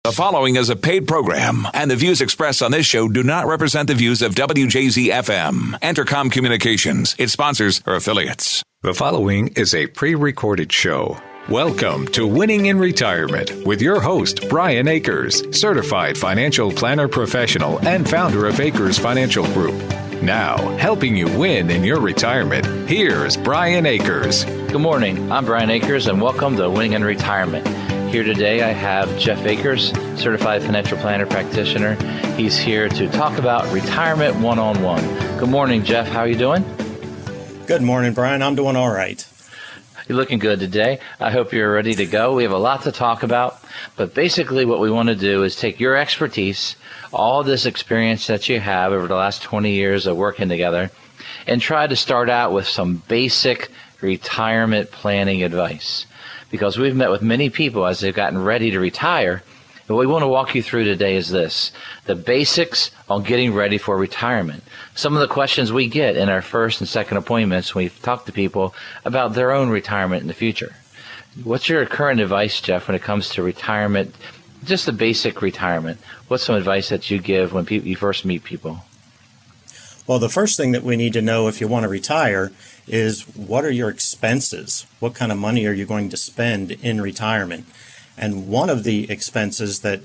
The following is a paid program, and the views expressed on this show do not represent the views of WJZ-FM, Entercom Communications, its sponsors, or affiliates. The following is a pre-recorded show. Welcome to Winning in Retirement with your host, Brian Akers, certified financial planner professional and founder of Akers Financial Group. Now, helping you win in your retirement, here's Brian Akers. Good morning. I'm Brian Akers, and welcome to Winning in Retirement. Here today, I have Jeff Akers, certified financial planner practitioner. He's here to talk about retirement one-on-one. Good morning, Jeff. How are you doing? Good morning, Brian. I'm doing all right. You're looking good today. I hope you're ready to go. We have a lot to talk about, but basically what we want to do is take your expertise, all this experience that you have over the last 20 years of working together, and try to start out with some basic retirement planning advice. Because we've met with many people as they've gotten ready to retire. And what we want to walk you through today is this, the basics on getting ready for retirement. Some of the questions we get in our first and second appointments when we talk to people about their own retirement in the future. What's your current advice, Jeff, when it comes to retirement, just the basic retirement? What's some advice that you give when you first meet people? Well, the first thing that we need to know if you want to retire is what are your expenses? What kind of money are you going to spend in retirement? And one of the expenses that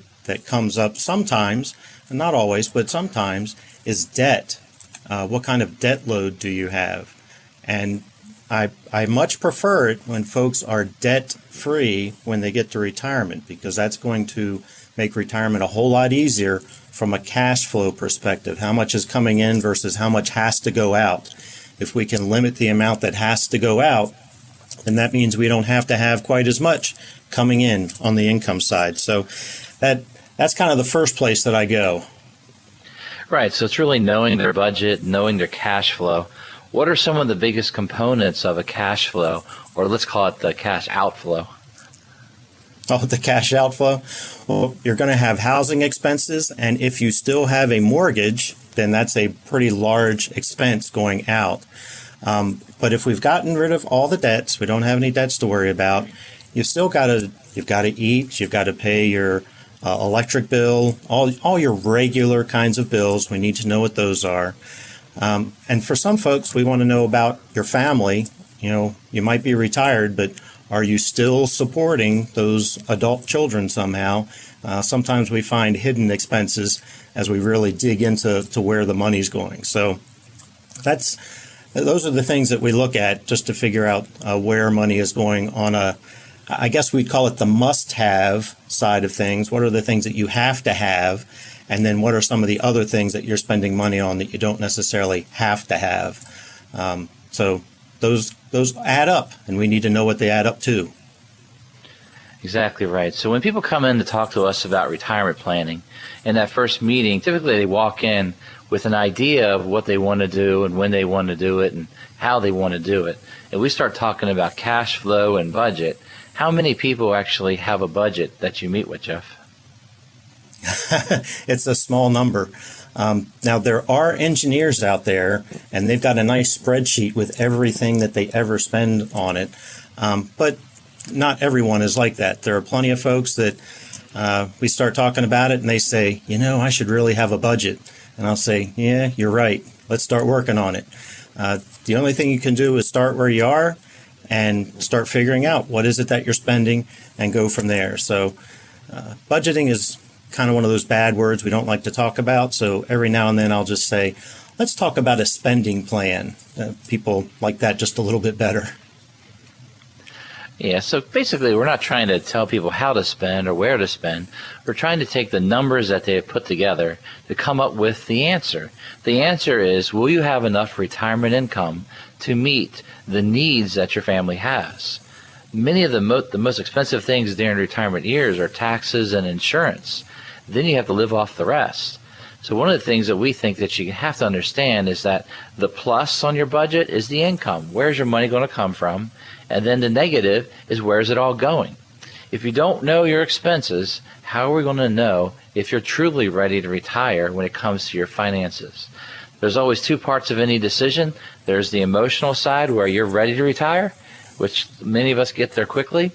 comes up sometimes, and not always, but sometimes, is debt. What kind of debt load do you have? And I much prefer it when folks are debt-free when they get to retirement, because that's going to make retirement a whole lot easier from a cash flow perspective. How much is coming in versus how much has to go out. If we can limit the amount that has to go out, then that means we don't have to have quite as much coming in on the income side. So that's kind of the first place that I go. Right. So it's really knowing their budget, knowing their cash flow. What are some of the biggest components of a cash flow, or let's call it the cash outflow? Oh, the cash outflow? Well, you're going to have housing expenses, and if you still have a mortgage, then that's a pretty large expense going out. But if we've gotten rid of all the debts, we don't have any debts to worry about, you've got to eat, you've got to pay your electric bill, all your regular kinds of bills. We need to know what those are. And for some folks, we want to know about your family. You know, you might be retired, but are you still supporting those adult children somehow? Sometimes we find hidden expenses as we really dig into where the money's going. So those are the things that we look at just to figure out where money is going on I guess we'd call it the must-have side of things. What are the things that you have to have? And then what are some of the other things that you're spending money on that you don't necessarily have to have? So those add up, and we need to know what they add up to. Exactly right. So when people come in to talk to us about retirement planning, in that first meeting, typically they walk in with an idea of what they want to do and when they want to do it and how they want to do it. And we start talking about cash flow and budget. How many people actually have a budget that you meet with, Jeff? It's a small number. Now, there are engineers out there, and they've got a nice spreadsheet with everything that they ever spend on it. But not everyone is like that. There are plenty of folks that we start talking about it, and they say, I should really have a budget. And I'll say, yeah, you're right. Let's start working on it. The only thing you can do is start where you are and start figuring out what is it that you're spending and go from there. So budgeting is kind of one of those bad words we don't like to talk about. So every now and then I'll just say, let's talk about a spending plan. People like that just a little bit better. Yeah, so basically we're not trying to tell people how to spend or where to spend. We're trying to take the numbers that they have put together to come up with the answer. The answer is, will you have enough retirement income to meet the needs that your family has? Many of the most expensive things during retirement years are taxes and insurance. Then you have to live off the rest. So one of the things that we think that you have to understand is that the plus on your budget is the income. Where's your money going to come from? And then the negative is where's it all going? If you don't know your expenses, how are we going to know if you're truly ready to retire when it comes to your finances? There's always two parts of any decision. There's the emotional side where you're ready to retire, which many of us get there quickly.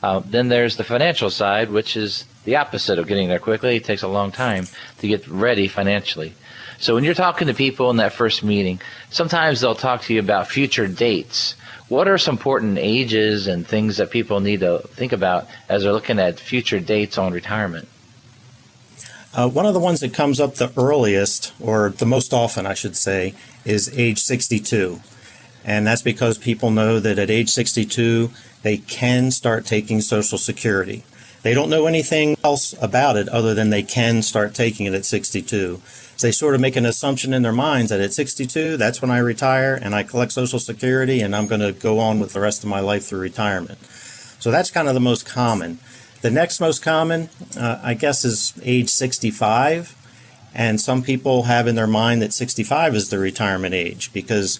Then there's the financial side, which is the opposite of getting there quickly. It takes a long time to get ready financially. So when you're talking to people in that first meeting, sometimes they'll talk to you about future dates. What are some important ages and things that people need to think about as they're looking at future dates on retirement? One of the ones that comes up the earliest, or the most often, I should say, is age 62. And that's because people know that at age 62, they can start taking Social Security. They don't know anything else about it other than they can start taking it at 62. So they sort of make an assumption in their minds that at 62, that's when I retire and I collect Social Security and I'm going to go on with the rest of my life through retirement. So that's kind of the most common. The next most common, I guess, is age 65. And some people have in their mind that 65 is the retirement age because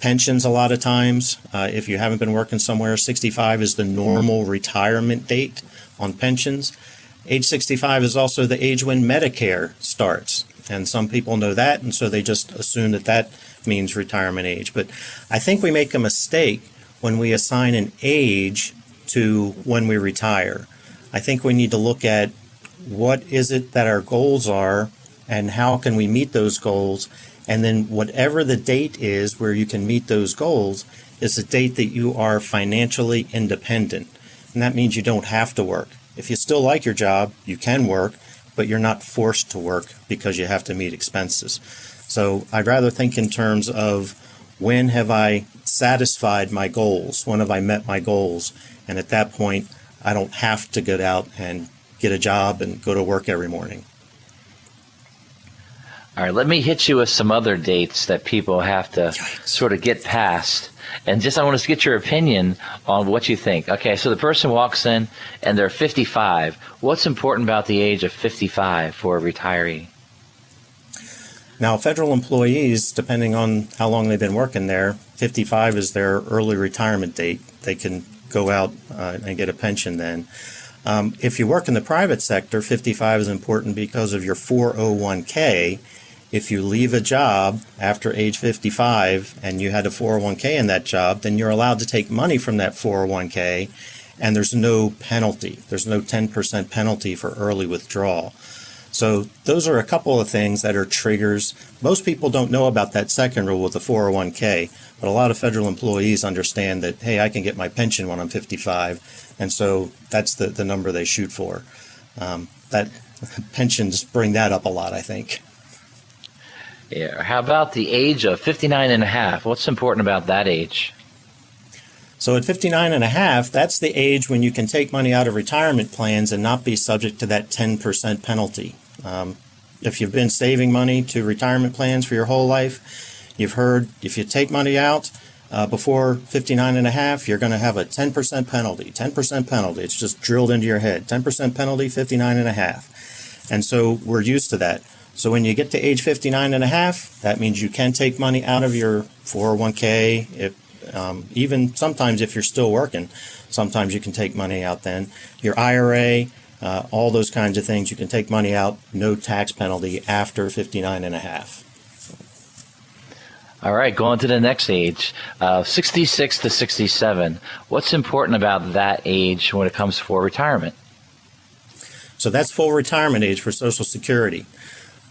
pensions a lot of times, if you haven't been working somewhere, 65 is the normal retirement date on pensions. Age 65 is also the age when Medicare starts. And some people know that, and so they just assume that that means retirement age. But I think we make a mistake when we assign an age to when we retire. I think we need to look at what is it that our goals are and how can we meet those goals. And then whatever the date is where you can meet those goals is the date that you are financially independent. And that means you don't have to work. If you still like your job, you can work, but you're not forced to work because you have to meet expenses. So I'd rather think in terms of when have I satisfied my goals? When have I met my goals? And at that point, I don't have to get out and get a job and go to work every morning. All right, let me hit you with some other dates that people have to sort of get past. And just I want to get your opinion on what you think. Okay, so the person walks in and they're 55. What's important about the age of 55 for a retiree? Now, federal employees, depending on how long they've been working there, 55 is their early retirement date. They can go out and get a pension then. If you work in the private sector, 55 is important because of your 401k. If you leave a job after age 55 and you had a 401k in that job, then you're allowed to take money from that 401k and there's no penalty. There's no 10% penalty for early withdrawal. So those are a couple of things that are triggers. Most people don't know about that second rule with the 401k, but a lot of federal employees understand that, hey, I can get my pension when I'm 55, and so that's the number they shoot for. That pensions bring that up a lot, I think. Yeah. How about the age of 59 and a half? What's important about that age? So at 59 and a half, that's the age when you can take money out of retirement plans and not be subject to that 10% penalty. If you've been saving money to retirement plans for your whole life, you've heard if you take money out before 59 and a half, you're going to have a 10% penalty. 10% penalty. It's just drilled into your head. 10% penalty, 59 and a half. And so we're used to that. So when you get to age 59 and a half, that means you can take money out of your 401k. Even sometimes if you're still working, sometimes you can take money out then. Your IRA, all those kinds of things, you can take money out, no tax penalty after 59 and a half. All right, going to the next age, 66 to 67. What's important about that age when it comes for retirement? So that's full retirement age for Social Security.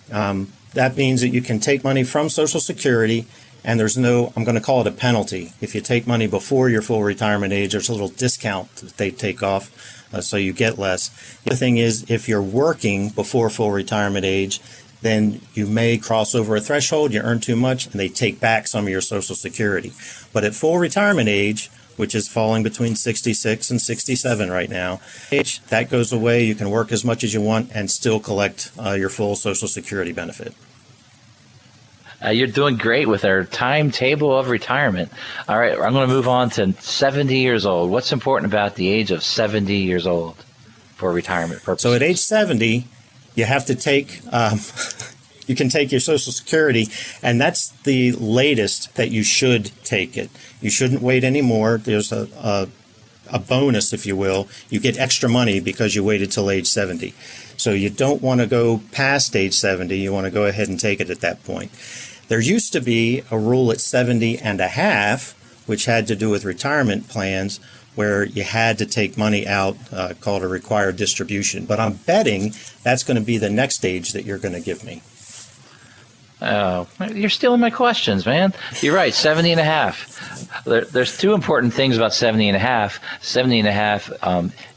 That means that you can take money from Social Security and there's no, I'm going to call it a penalty. If you take money before your full retirement age, there's a little discount that they take off, so you get less. The other thing is, if you're working before full retirement age, then you may cross over a threshold, you earn too much, and they take back some of your Social Security. But at full retirement age, which is falling between 66 and 67 right now, that goes away. You can work as much as you want and still collect your full Social Security benefit. You're doing great with our timetable of retirement. All right, I'm going to move on to 70 years old. What's important about the age of 70 years old for retirement purposes? So at age 70, you have to take, you can take your Social Security, and that's the latest that you should take it. You shouldn't wait anymore. There's a bonus, if you will. You get extra money because you waited till age 70. So you don't want to go past age 70. You want to go ahead and take it at that point. There used to be a rule at 70 and a half, which had to do with retirement plans, where you had to take money out, called a required distribution. But I'm betting that's going to be the next age that you're going to give me. Oh, you're stealing my questions, man. You're right, 70 and a half. There's two important things about 70 and a half. 70 and a half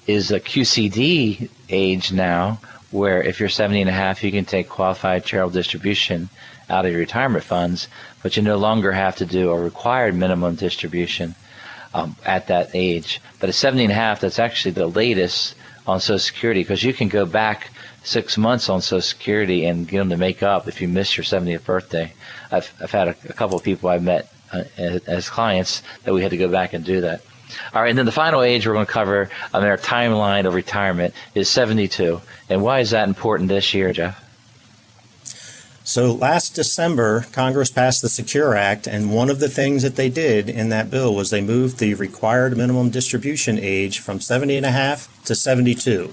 is a QCD age now, where if you're 70 and a half, you can take qualified charitable distribution out of your retirement funds, but you no longer have to do a required minimum distribution at that age. But at 70 and a half, that's actually the latest on Social Security, because you can go back 6 months on Social Security and get them to make up if you miss your 70th birthday. I've had a couple of people I've met as clients that we had to go back and do that. All right, and then the final age we're going to cover on our timeline of retirement is 72. And why is that important this year, Jeff? So last December, Congress passed the Secure Act, and one of the things that they did in that bill was they moved the required minimum distribution age from 70 and a half to 72.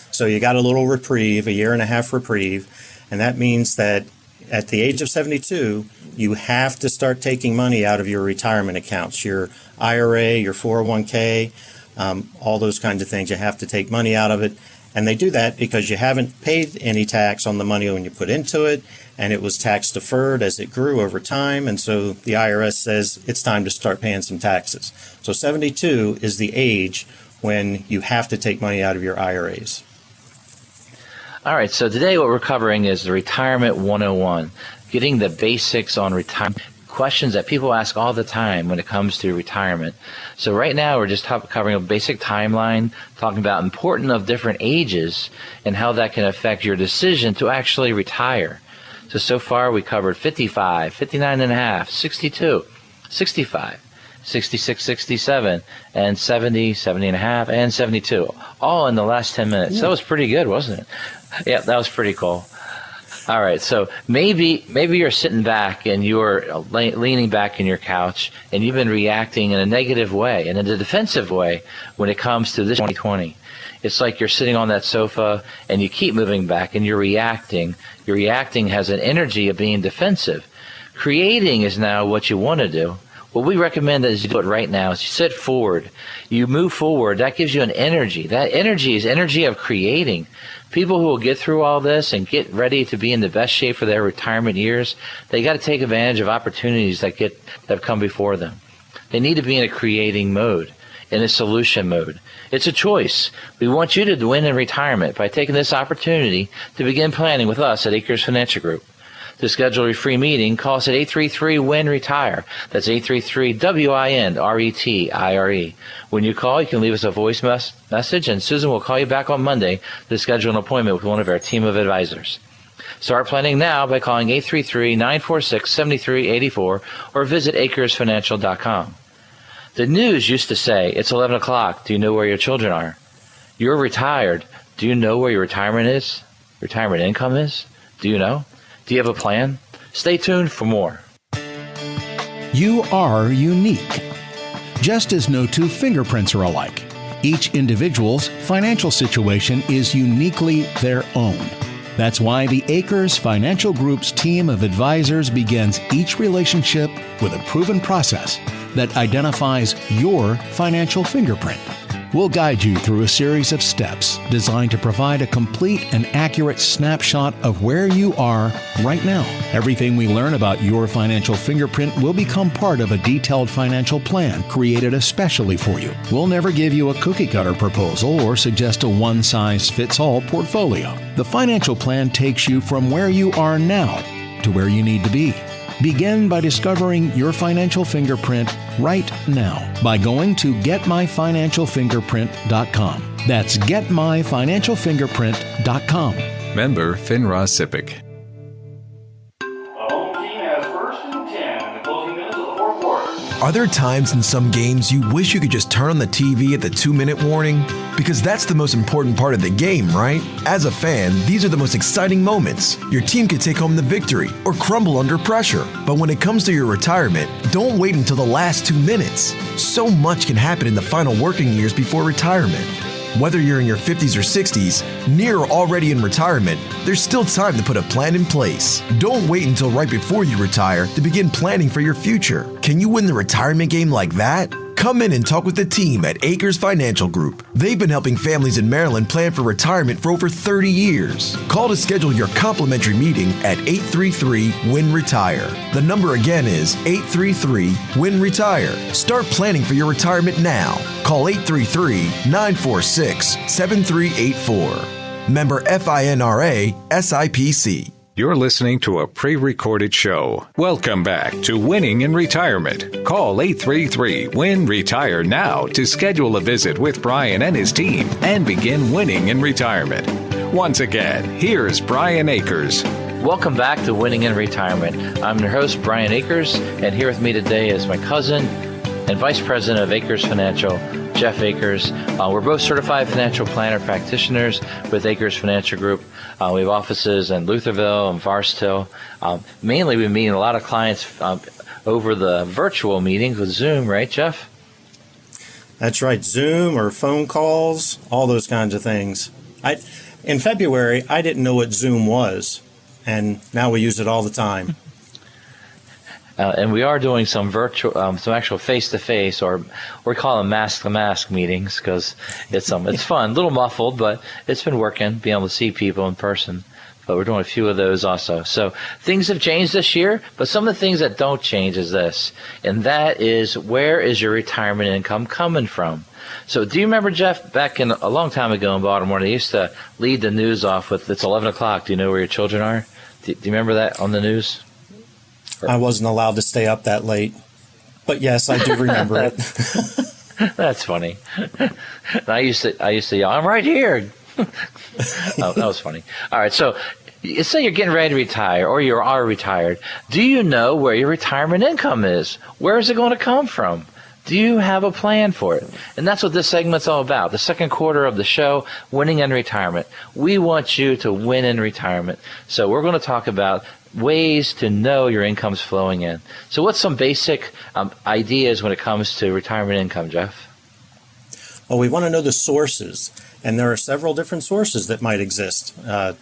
So you got a little reprieve, a year and a half reprieve, and that means that at the age of 72, you have to start taking money out of your retirement accounts, your IRA, your 401k, all those kinds of things. You have to take money out of it. And they do that because you haven't paid any tax on the money when you put into it, and it was tax deferred as it grew over time. And so the IRS says it's time to start paying some taxes. So 72 is the age when you have to take money out of your IRAs. All right, so today what we're covering is the Retirement 101, getting the basics on retirement, questions that people ask all the time when it comes to retirement. So right now we're just covering a basic timeline, talking about important of different ages and how that can affect your decision to actually retire. So far we covered 55, 59 and a half, 62, 65, 66, 67, and 70, 70 and a half, and 72, all in the last 10 minutes. Yeah. That was pretty good, wasn't it? Yeah, that was pretty cool. All right, so maybe you're sitting back and you're leaning back in your couch and you've been reacting in a negative way and in a defensive way when it comes to this 2020. It's like you're sitting on that sofa and you keep moving back and you're reacting. Your reacting has an energy of being defensive. Creating is now what you want to do. What we recommend is you do it right now. Is you sit forward, you move forward. That gives you an energy. That energy is energy of creating. People who will get through all this and get ready to be in the best shape for their retirement years, they got to take advantage of opportunities that have come before them. They need to be in a creating mode, in a solution mode. It's a choice. We want you to win in retirement by taking this opportunity to begin planning with us at Acres Financial Group. To schedule a free meeting, call us at 833-WIN-RETIRE. That's 833-WIN-RETIRE. When you call, you can leave us a voice message, and Susan will call you back on Monday to schedule an appointment with one of our team of advisors. Start planning now by calling 833-946-7384 or visit acresfinancial.com. The news used to say, it's 11 o'clock. Do you know where your children are? You're retired. Do you know where your retirement is? Retirement income is? Do you know? Do you have a plan? Stay tuned for more. You are unique. Just as no two fingerprints are alike, each individual's financial situation is uniquely their own. That's why the Acres Financial Group's team of advisors begins each relationship with a proven process that identifies your financial fingerprint. We'll guide you through a series of steps designed to provide a complete and accurate snapshot of where you are right now. Everything we learn about your financial fingerprint will become part of a detailed financial plan created especially for you. We'll never give you a cookie-cutter proposal or suggest a one-size-fits-all portfolio. The financial plan takes you from where you are now to where you need to be. Begin by discovering your financial fingerprint right now by going to getmyfinancialfingerprint.com. That's getmyfinancialfingerprint.com. Member FINRA SIPC. Are there times in some games you wish you could just turn on the TV at the 2-minute warning? Because that's the most important part of the game, right? As a fan, these are the most exciting moments. Your team could take home the victory or crumble under pressure. But when it comes to your retirement, don't wait until the last 2 minutes. So much can happen in the final working years before retirement. Whether you're in your 50s or 60s, near or already in retirement, there's still time to put a plan in place. Don't wait until right before you retire to begin planning for your future. Can you win the retirement game like that? Come in and talk with the team at Acres Financial Group. They've been helping families in Maryland plan for retirement for over 30 years. Call to schedule your complimentary meeting at 833-WIN-RETIRE. The number again is 833-WIN-RETIRE. Start planning for your retirement now. Call 833-946-7384. Member FINRA SIPC. You're listening to a pre-recorded show. Welcome back to Winning in Retirement. Call 833-WIN-RETIRE now to schedule a visit with Brian and his team and begin winning in retirement. Once again, here's Brian Akers. Welcome back to Winning in Retirement. I'm your host, Brian Akers, and here with me today is my cousin and Vice President of Akers Financial, Jeff Akers. We're both certified financial planner practitioners with Akers Financial Group. We have offices in Lutherville and Forest Hill. Mainly we meet a lot of clients over the virtual meetings with Zoom, right, Jeff? That's right, Zoom or phone calls, all those kinds of things. In February, I didn't know what Zoom was, and now we use it all the time. And we are doing some virtual, some actual face-to-face, or we call them mask-to-mask meetings, because it's fun, a little muffled, but it's been working, being able to see people in person. But we're doing a few of those also. So things have changed this year, but some of the things that don't change is this, and that is, where is your retirement income coming from? So do you remember, Jeff, back in a long time ago in Baltimore, they used to lead the news off with, it's 11 o'clock, do you know where your children are? Do you remember that on the news? I wasn't allowed to stay up that late, but yes, I do remember it. That's funny. I used to yell, I'm right here. Oh, that was funny. All right, so say you're getting ready to retire, or you are retired. Do you know where your retirement income is? Where is it going to come from? Do you have a plan for it? And that's what this segment's all about. The second quarter of the show, Winning in Retirement. We want you to win in retirement. So we're going to talk about ways to know your income's flowing in. So what's some basic ideas when it comes to retirement income, Jeff? Well, we want to know the sources, and there are several different sources that might exist.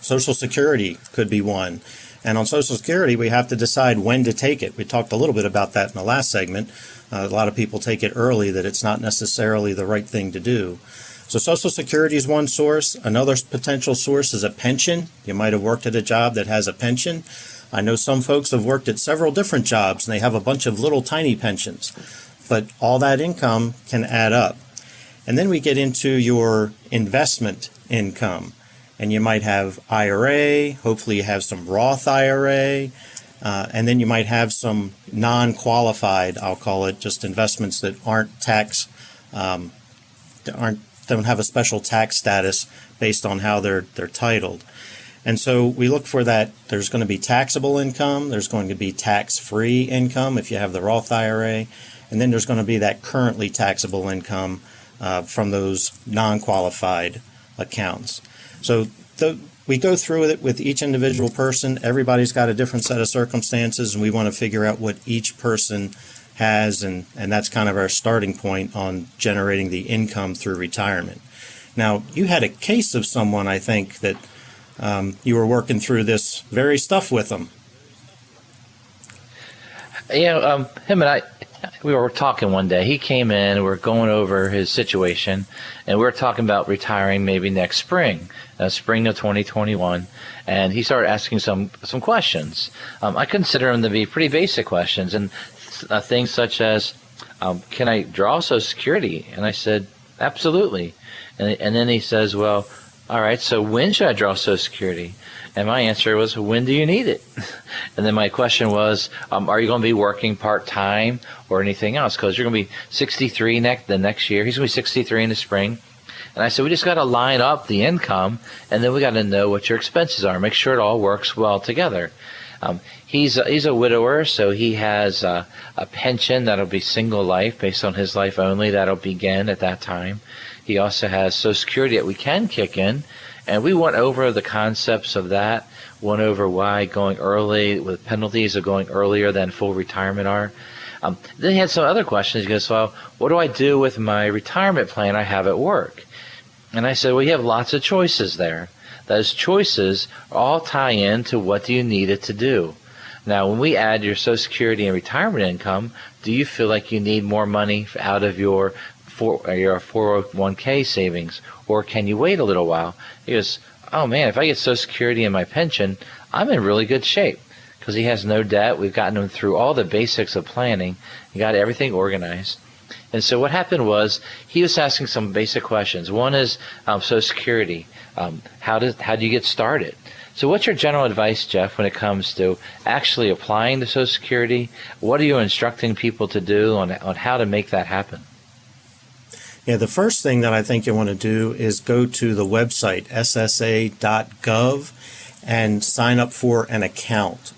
Social Security could be one. And on Social Security, we have to decide when to take it. We talked a little bit about that in the last segment. A lot of people take it early, that it's not necessarily the right thing to do. So Social Security is one source. Another potential source is a pension. You might have worked at a job that has a pension. I know some folks have worked at several different jobs, and they have a bunch of little tiny pensions. But all that income can add up. And then we get into your investment income. And you might have IRA, hopefully you have some Roth IRA, and then you might have some non-qualified, I'll call it, just investments that aren't tax, don't have a special tax status based on how they're titled. And so we look for that. There's going to be taxable income, there's going to be tax-free income if you have the Roth IRA, and then there's going to be that currently taxable income from those non-qualified accounts. So we go through it with each individual person. Everybody's got a different set of circumstances, and we want to figure out what each person has, and that's kind of our starting point on generating the income through retirement. Now, you had a case of someone, I think, that you were working through this very stuff with them. Yeah, him and I, we were talking one day. He came in, we were going over his situation, and we were talking about retiring maybe next spring, spring of 2021. And he started asking some questions. I consider them to be pretty basic questions, and things such as, can I draw Social Security? And I said, absolutely. And then he says, well, all right, so when should I draw Social Security? And my answer was, when do you need it? And then my question was, are you going to be working part-time or anything else? Because you're going to be 63 the next year. He's going to be 63 in the spring. And I said, we just got to line up the income, and then we got to know what your expenses are. Make sure it all works well together. He's a widower, so he has a pension that'll be single life based on his life only. That'll begin at that time. He also has Social Security that we can kick in. And we went over the concepts of that, went over why going early with penalties of going earlier than full retirement are. Then he had some other questions. He goes, well, what do I do with my retirement plan I have at work? And I said, well, you have lots of choices there. Those choices all tie into what do you need it to do. Now, when we add your Social Security and retirement income, do you feel like you need more money out of your 401k savings, or can you wait a little while? He goes, oh man, if I get Social Security and my pension, I'm in really good shape, because he has no debt. We've gotten him through all the basics of planning. He got everything organized. And so what happened was he was asking some basic questions. One is Social Security. How do you get started? So what's your general advice, Jeff, when it comes to actually applying to Social Security? What are you instructing people to do on how to make that happen? Yeah, the first thing that I think you want to do is go to the website, ssa.gov, and sign up for an account.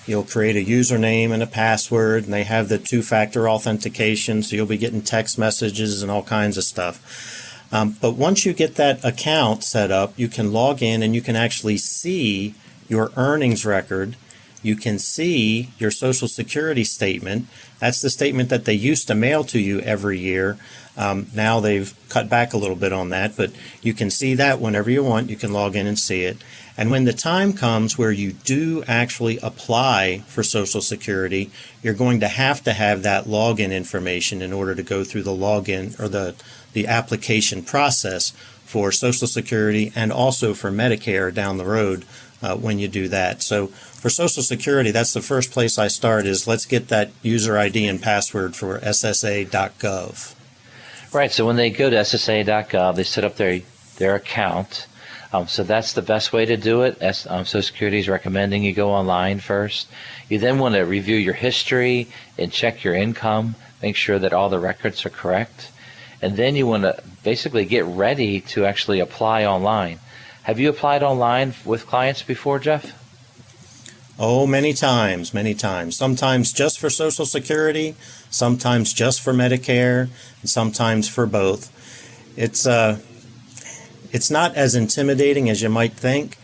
You'll create a username and a password, and they have the two-factor authentication, so you'll be getting text messages and all kinds of stuff. But once you get that account set up, you can log in and you can actually see your earnings record. You can see your Social Security statement. That's the statement that they used to mail to you every year. Now they've cut back a little bit on that, but you can see that whenever you want. You can log in and see it. And when the time comes where you do actually apply for Social Security, you're going to have that login information in order to go through the login or the application process for Social Security and also for Medicare down the road when you do that. So for Social Security, that's the first place I start is let's get that user ID and password for ssa.gov. Right, so when they go to ssa.gov, they set up their account. So that's the best way to do it. Social Security is recommending you go online first. You then want to review your history and check your income, make sure that all the records are correct. And then you want to basically get ready to actually apply online. Have you applied online with clients before, Jeff? Oh, many times, many times. Sometimes just for Social Security, sometimes just for Medicare, and sometimes for both. It's not as intimidating as you might think.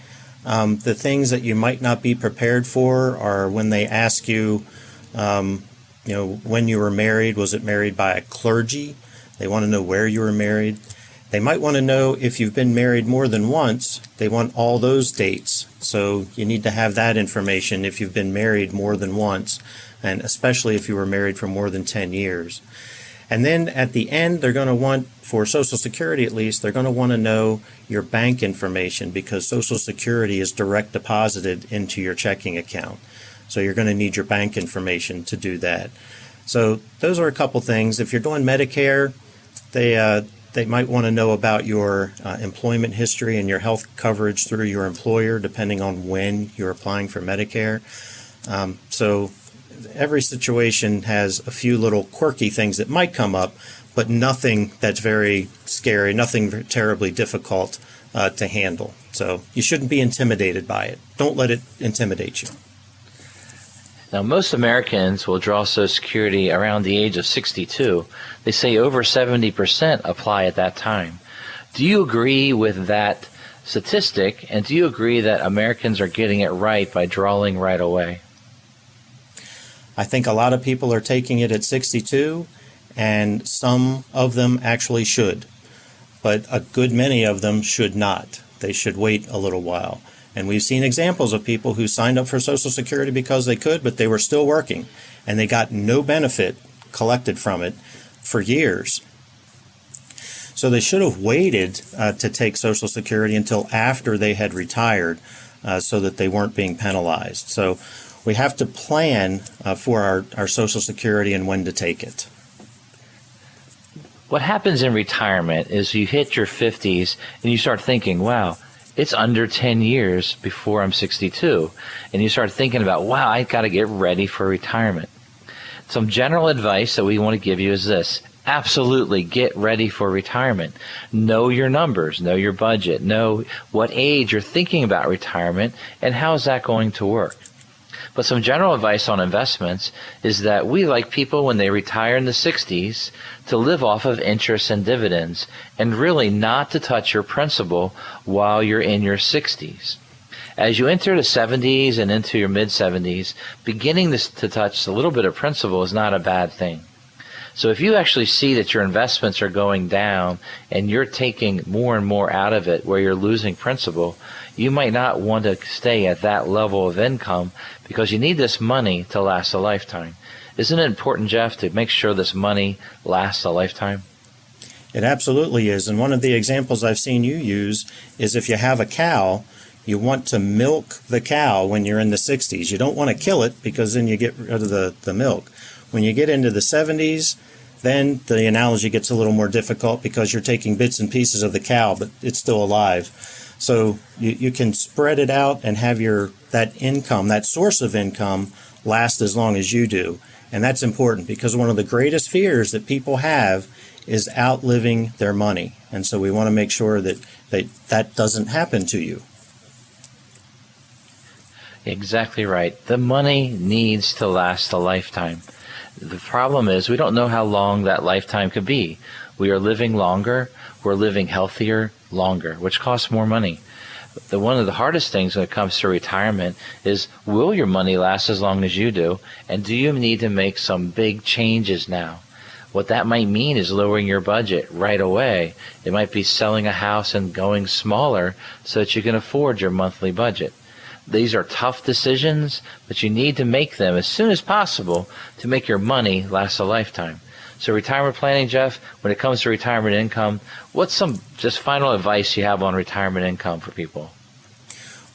The things that you might not be prepared for are when they ask you, when you were married, was it married by a clergy? They want to know where you were married. They might want to know if you've been married more than once. They want all those dates. So you need to have that information if you've been married more than once, and especially if you were married for more than 10 years. And then at the end, they're going to want, for Social Security at least, they're going to want to know your bank information because Social Security is direct deposited into your checking account. So you're going to need your bank information to do that. So those are a couple things. If you're doing Medicare, they might want to know about your employment history and your health coverage through your employer, depending on when you're applying for Medicare. So every situation has a few little quirky things that might come up, but nothing that's very scary, nothing terribly difficult to handle. So you shouldn't be intimidated by it. Don't let it intimidate you. Now, most Americans will draw Social Security around the age of 62. They say over 70% apply at that time. Do you agree with that statistic, and do you agree that Americans are getting it right by drawing right away? I think a lot of people are taking it at 62, and some of them actually should. But a good many of them should not. They should wait a little while. And we've seen examples of people who signed up for Social Security because they could, but they were still working, and they got no benefit collected from it for years. So they should have waited to take Social Security until after they had retired so that they weren't being penalized. So we have to plan for our Social Security and when to take it. What happens in retirement is you hit your 50s and you start thinking, wow, it's under 10 years before I'm 62. And you start thinking about, wow, I got to get ready for retirement. Some general advice that we want to give you is this. Absolutely get ready for retirement. Know your numbers, know your budget, know what age you're thinking about retirement, and how is that going to work. But some general advice on investments is that we like people when they retire in the 60s to live off of interest and dividends and really not to touch your principal while you're in your 60s. As you enter the 70s and into your mid-70s, beginning to touch a little bit of principal is not a bad thing. So if you actually see that your investments are going down and you're taking more and more out of it where you're losing principal, you might not want to stay at that level of income because you need this money to last a lifetime. Isn't it important, Jeff, to make sure this money lasts a lifetime? It absolutely is. And one of the examples I've seen you use is if you have a cow, you want to milk the cow when you're in the 60s. You don't want to kill it because then you get rid of the milk. When you get into the 70s, then the analogy gets a little more difficult because you're taking bits and pieces of the cow, but it's still alive. So you can spread it out and have that income, that source of income, last as long as you do. And that's important because one of the greatest fears that people have is outliving their money. And so we want to make sure that that doesn't happen to you. Exactly right. The money needs to last a lifetime. The problem is we don't know how long that lifetime could be. We are living longer, we're living healthier longer, which costs more money. One of the hardest things when it comes to retirement is, will your money last as long as you do? And do you need to make some big changes now? What that might mean is lowering your budget right away. It might be selling a house and going smaller so that you can afford your monthly budget. These are tough decisions, but you need to make them as soon as possible to make your money last a lifetime. So retirement planning, Jeff, when it comes to retirement income, what's some just final advice you have on retirement income for people?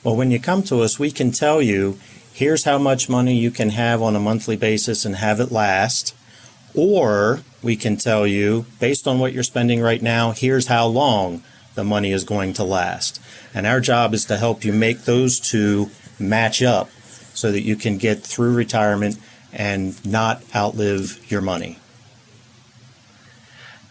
Well, when you come to us, we can tell you, here's how much money you can have on a monthly basis and have it last. Or we can tell you, based on what you're spending right now, here's how long the money is going to last. And our job is to help you make those two match up so that you can get through retirement and not outlive your money.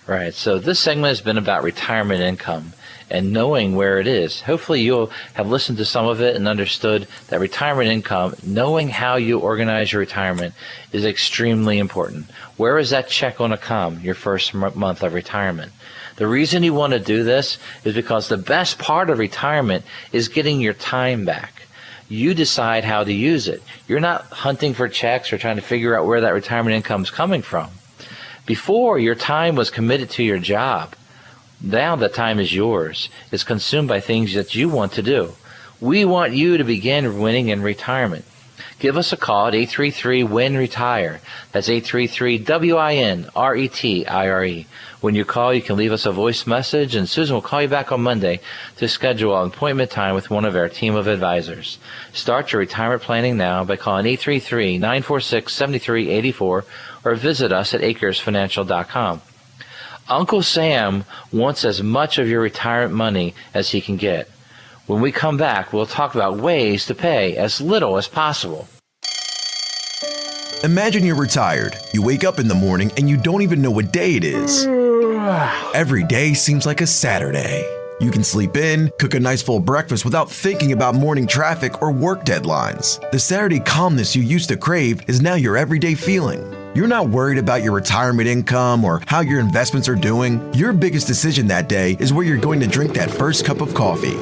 Right. So this segment has been about retirement income and knowing where it is. Hopefully you'll have listened to some of it and understood that retirement income, knowing how you organize your retirement, is extremely important. Where is that check going to come your first month of retirement? The reason you want to do this is because the best part of retirement is getting your time back. You decide how to use it. You're not hunting for checks or trying to figure out where that retirement income is coming from. Before, your time was committed to your job. Now the time is yours. It's consumed by things that you want to do. We want you to begin winning in retirement. Give us a call at 833-WIN-RETIRE. That's 833-WIN-RETIRE. When you call, you can leave us a voice message, and Susan will call you back on Monday to schedule an appointment time with one of our team of advisors. Start your retirement planning now by calling 833-946-7384 or visit us at acresfinancial.com. Uncle Sam wants as much of your retirement money as he can get. When we come back, we'll talk about ways to pay as little as possible. Imagine you're retired. You wake up in the morning and you don't even know what day it is. Every day seems like a Saturday. You can sleep in, cook a nice full breakfast without thinking about morning traffic or work deadlines. The Saturday calmness you used to crave is now your everyday feeling. You're not worried about your retirement income or how your investments are doing. Your biggest decision that day is where you're going to drink that first cup of coffee.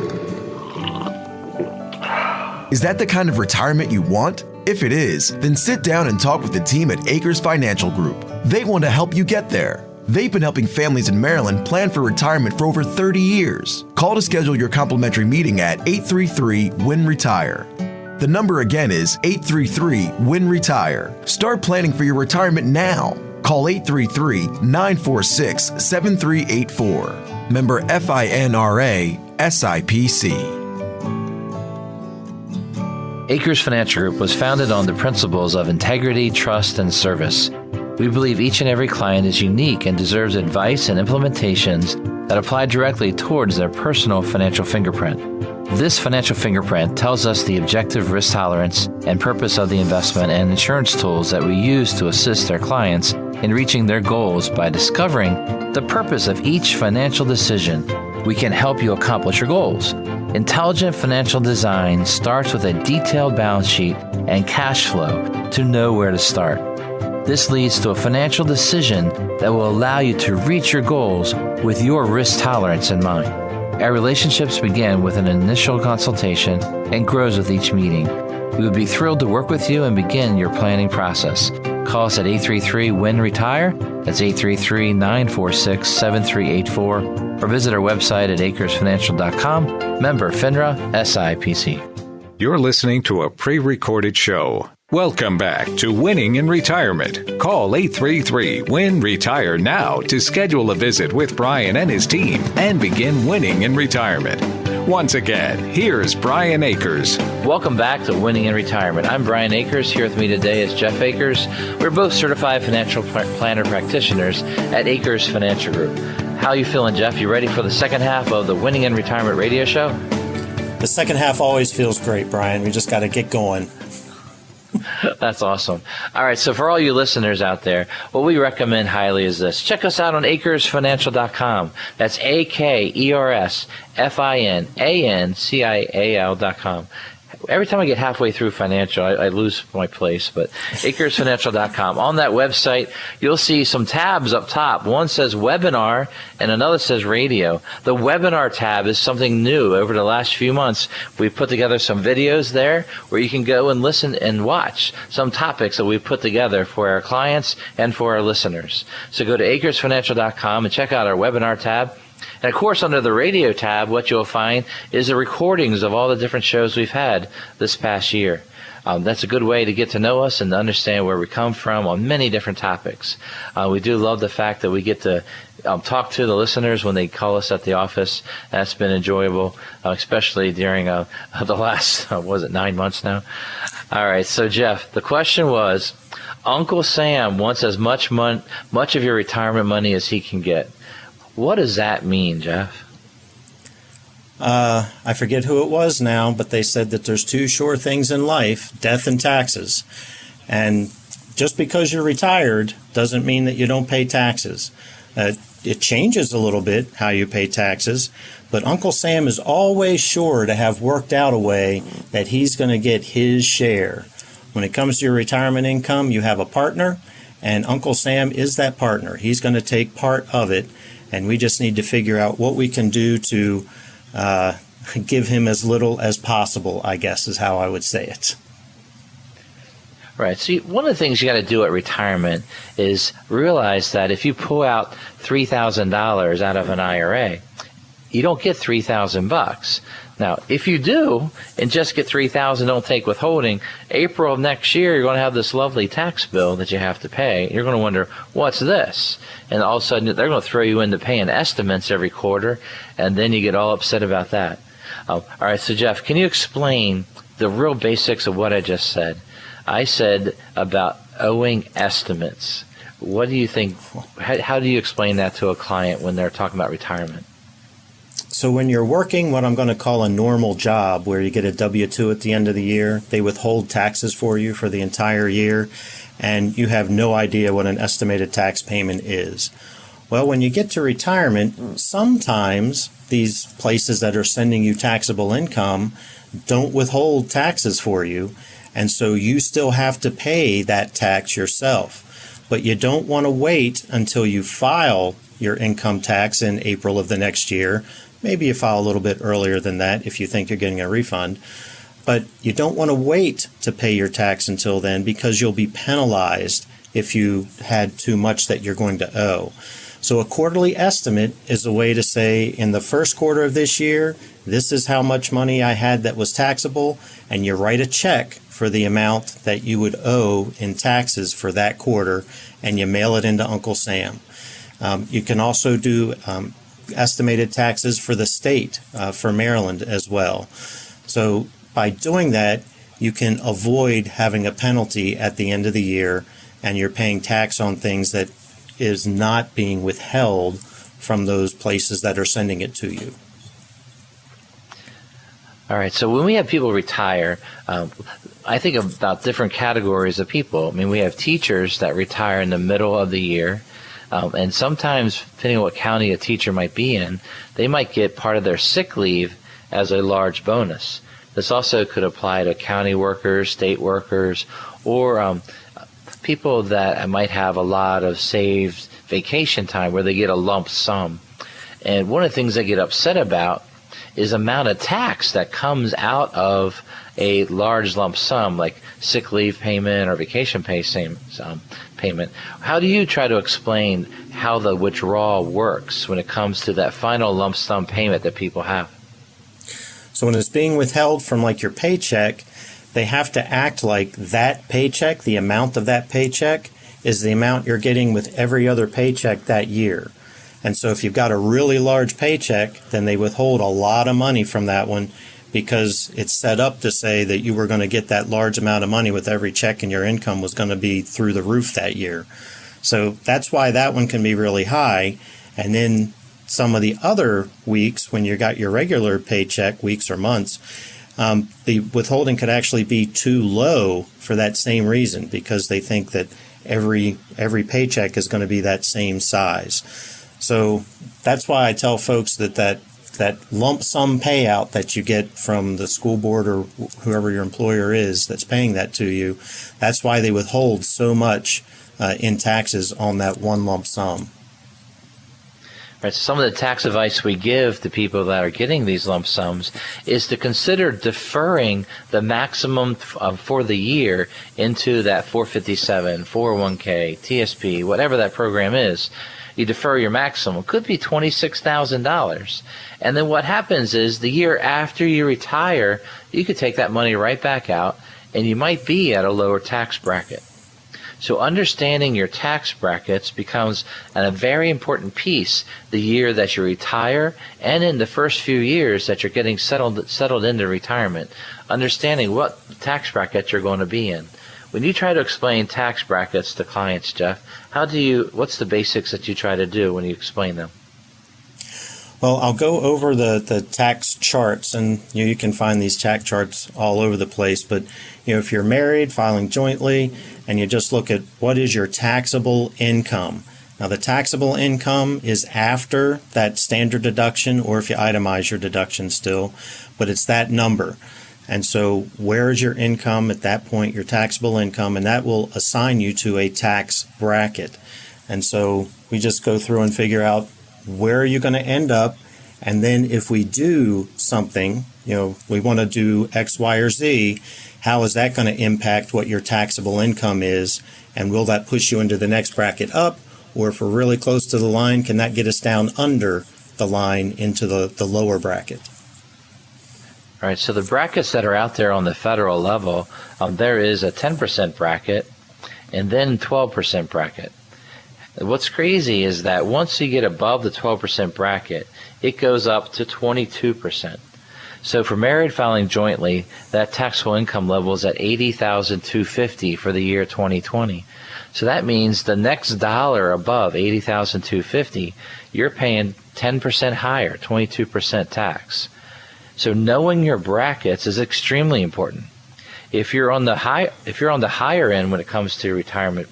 Is that the kind of retirement you want? If it is, then sit down and talk with the team at Acres Financial Group. They want to help you get there. They've been helping families in Maryland plan for retirement for over 30 years. Call to schedule your complimentary meeting at 833-WIN-RETIRE. The number again is 833-WIN-RETIRE. Start planning for your retirement now. Call 833-946-7384. Member FINRA SIPC. Acres Financial Group was founded on the principles of integrity, trust, and service. We believe each and every client is unique and deserves advice and implementations that apply directly towards their personal financial fingerprint. This financial fingerprint tells us the objective risk tolerance and purpose of the investment and insurance tools that we use to assist our clients in reaching their goals. By discovering the purpose of each financial decision, we can help you accomplish your goals. Intelligent financial design starts with a detailed balance sheet and cash flow to know where to start. This leads to a financial decision that will allow you to reach your goals with your risk tolerance in mind. Our relationships begin with an initial consultation and grows with each meeting. We would be thrilled to work with you and begin your planning process. Call call us at 833-WIN-RETIRE. That's 833-946-7384. Or visit our website at acresfinancial.com. Member FINRA SIPC. You're listening to a pre-recorded show. Welcome back to Winning in Retirement. Call 833-WIN-RETIRE now to schedule a visit with Brian and his team and begin winning in retirement. Once again, here's Brian Akers. Welcome back to Winning in Retirement. I'm Brian Akers. Here with me today is Jeff Akers. We're both certified financial planner practitioners at Akers Financial Group. How are you feeling, Jeff? You ready for the second half of the Winning in Retirement radio show? The second half always feels great, Brian. We just got to get going. That's awesome. All right, so for all you listeners out there, what we recommend highly is this. Check us out on acresfinancial.com. That's AKERSFINANCIAL.com. Every time I get halfway through financial, I lose my place, but acresfinancial.com. On that website, you'll see some tabs up top. One says webinar and another says radio. The webinar tab is something new. Over the last few months, we've put together some videos there where you can go and listen and watch some topics that we've put together for our clients and for our listeners. So go to acresfinancial.com and check out our webinar tab. And, of course, under the radio tab, what you'll find is the recordings of all the different shows we've had this past year. That's a good way to get to know us and to understand where we come from on many different topics. We do love the fact that we get to talk to the listeners when they call us at the office. That's been enjoyable, especially during the last, 9 months now? All right, so, Jeff, the question was, Uncle Sam wants as much of your retirement money as he can get. What does that mean, Jeff? I forget who it was now, but they said that there's two sure things in life, death and taxes. And just because you're retired doesn't mean that you don't pay taxes. It changes a little bit how you pay taxes, but Uncle Sam is always sure to have worked out a way that he's going to get his share. When it comes to your retirement income, you have a partner, and Uncle Sam is that partner. He's going to take part of it. And we just need to figure out what we can do to give him as little as possible, I guess is how I would say it. Right. So one of the things you got to do at retirement is realize that if you pull out $3,000 out of an IRA, you don't get $3,000. Now, if you do and just get $3,000, don't take withholding, April of next year, you're going to have this lovely tax bill that you have to pay. You're going to wonder, what's this? And all of a sudden, they're going to throw you into paying estimates every quarter, and then you get all upset about that. All right, so Jeff, can you explain the real basics of what I just said? I said about owing estimates. What do you think? How do you explain that to a client when they're talking about retirement? So when you're working what I'm going to call a normal job, where you get a W-2 at the end of the year, they withhold taxes for you for the entire year, and you have no idea what an estimated tax payment is. Well, when you get to retirement, sometimes these places that are sending you taxable income don't withhold taxes for you, and so you still have to pay that tax yourself. But you don't want to wait until you file your income tax in April of the next year. Maybe you file a little bit earlier than that if you think you're getting a refund. But you don't want to wait to pay your tax until then, because you'll be penalized if you had too much that you're going to owe. So a quarterly estimate is a way to say, in the first quarter of this year, this is how much money I had that was taxable, and you write a check for the amount that you would owe in taxes for that quarter, and you mail it into Uncle Sam. You can also do estimated taxes for the state, for Maryland as well. So by doing that, you can avoid having a penalty at the end of the year, and you're paying tax on things that is not being withheld from those places that are sending it to you. All right, so when we have people retire, I think about different categories of people. I mean, we have teachers that retire in the middle of the year. And sometimes, depending on what county a teacher might be in, they might get part of their sick leave as a large bonus. This also could apply to county workers, state workers, or people that might have a lot of saved vacation time where they get a lump sum. And one of the things they get upset about is amount of tax that comes out of a large lump sum like sick leave payment or vacation pay payment. How do you try to explain how the withdrawal works when it comes to that final lump sum payment that people have? So when it's being withheld from like your paycheck, they have to act like that paycheck, the amount of that paycheck, is the amount you're getting with every other paycheck that year. And so if you've got a really large paycheck, then they withhold a lot of money from that one because it's set up to say that you were going to get that large amount of money with every check and your income was going to be through the roof that year. So that's why that one can be really high. And then some of the other weeks when you got your regular paycheck, weeks or months, the withholding could actually be too low for that same reason because they think that every paycheck is going to be that same size. So that's why I tell folks that lump sum payout that you get from the school board or whoever your employer is that's paying that to you, that's why they withhold so much in taxes on that one lump sum. Right, so some of the tax advice we give to people that are getting these lump sums is to consider deferring the maximum for the year into that 457, 401k, TSP, whatever that program is. You defer your maximum. It could be $26,000. And then what happens is the year after you retire, you could take that money right back out and you might be at a lower tax bracket. So understanding your tax brackets becomes a very important piece the year that you retire and in the first few years that you're getting settled into retirement, understanding what tax bracket you're going to be in. When you try to explain tax brackets to clients, Jeff, what's the basics that you try to do when you explain them? Well, I'll go over the tax charts, and you can find these tax charts all over the place. But if you're married, filing jointly, and you just look at what is your taxable income. Now, the taxable income is after that standard deduction, or if you itemize your deduction still, but it's that number. And so where is your income at that point, your taxable income, and that will assign you to a tax bracket. And so we just go through and figure out where are you going to end up, and then if we do something, we want to do X, Y, or Z, how is that going to impact what your taxable income is, and will that push you into the next bracket up, or if we're really close to the line, can that get us down under the line into the lower bracket? All right, so the brackets that are out there on the federal level, there is a 10% bracket and then 12% bracket. What's crazy is that once you get above the 12% bracket, it goes up to 22%. So for married filing jointly, that taxable income level is at $80,250 for the year 2020. So that means the next dollar above $80,250, you're paying 10% higher, 22% tax. So knowing your brackets is extremely important. If you're on the higher end when it comes to retirement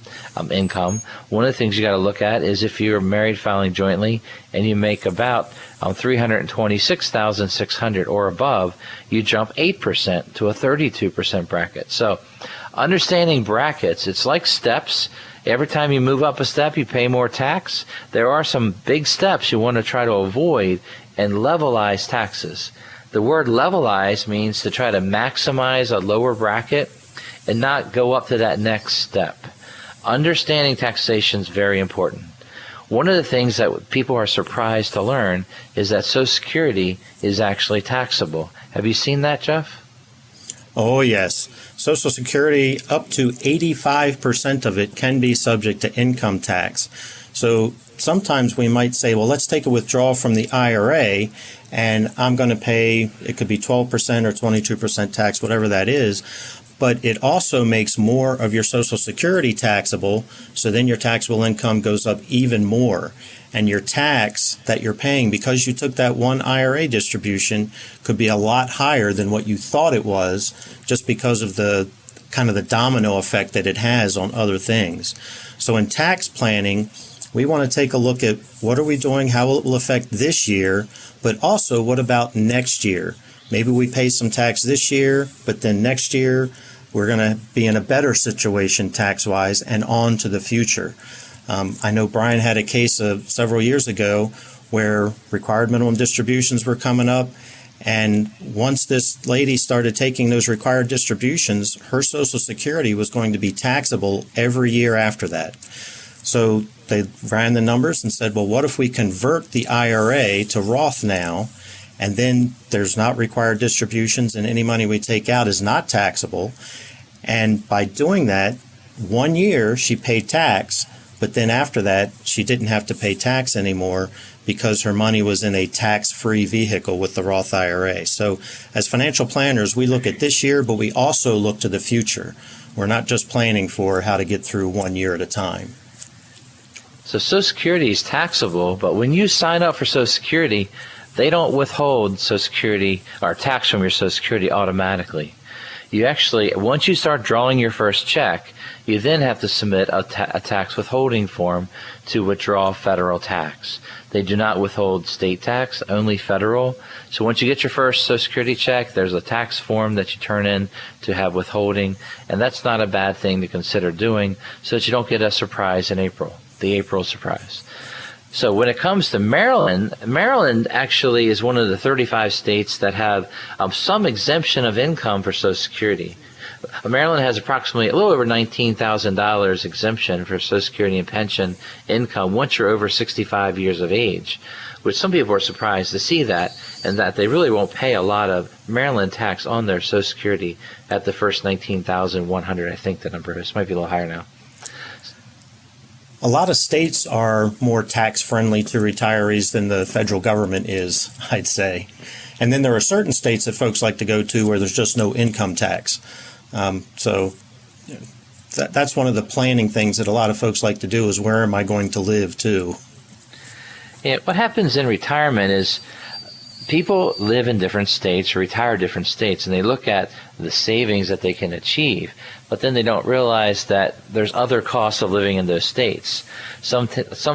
income, one of the things you got to look at is if you're married filing jointly and you make about $326,600 or above, you jump 8% to a 32% bracket. So understanding brackets, it's like steps. Every time you move up a step, you pay more tax. There are some big steps you want to try to avoid and levelize taxes. The word levelize means to try to maximize a lower bracket and not go up to that next step. Understanding taxation is very important. One of the things that people are surprised to learn is that Social Security is actually taxable. Have you seen that, Jeff? Oh, yes. Social Security, up to 85% of it can be subject to income tax. So sometimes we might say, well, let's take a withdrawal from the IRA, and I'm going to pay, it could be 12% or 22% tax, whatever that is. But it also makes more of your Social Security taxable, so then your taxable income goes up even more. And your tax that you're paying, because you took that one IRA distribution, could be a lot higher than what you thought it was, just because of the kind of the domino effect that it has on other things. So in tax planning, we want to take a look at what are we doing, how it will affect this year, but also what about next year? Maybe we pay some tax this year, but then next year we're going to be in a better situation tax-wise and on to the future. I know Brian had a case of several years ago where required minimum distributions were coming up, And once this lady started taking those required distributions, her Social Security was going to be taxable every year after that. So they ran the numbers and said, well, what if we convert the IRA to Roth now, and then there's not required distributions and any money we take out is not taxable. And by doing that, 1 year she paid tax, but then after that she didn't have to pay tax anymore because her money was in a tax-free vehicle with the Roth IRA. So as financial planners, we look at this year, but we also look to the future. We're not just planning for how to get through 1 year at a time. So Social Security is taxable, but when you sign up for Social Security, they don't withhold Social Security or tax from your Social Security automatically. You actually, once you start drawing your first check, you then have to submit a tax withholding form to withdraw federal tax. They do not withhold state tax, only federal. So once you get your first Social Security check, there's a tax form that you turn in to have withholding, and that's not a bad thing to consider doing so that you don't get a surprise in April, the April surprise. So when it comes to Maryland, Maryland actually is one of the 35 states that have some exemption of income for Social Security. Maryland has approximately a little over $19,000 exemption for Social Security and pension income once you're over 65 years of age, which some people are surprised to see that, and that they really won't pay a lot of Maryland tax on their Social Security at the first $19,100, I think the number is. Might be a little higher now. A lot of states are more tax-friendly to retirees than the federal government is, I'd say. And then there are certain states that folks like to go to where there's just no income tax. So that's one of the planning things that a lot of folks like to do is where am I going to live too? Yeah, what happens in retirement is people live in different states or retire different states, and they look at the savings that they can achieve, but then they don't realize that there's other costs of living in those states. Some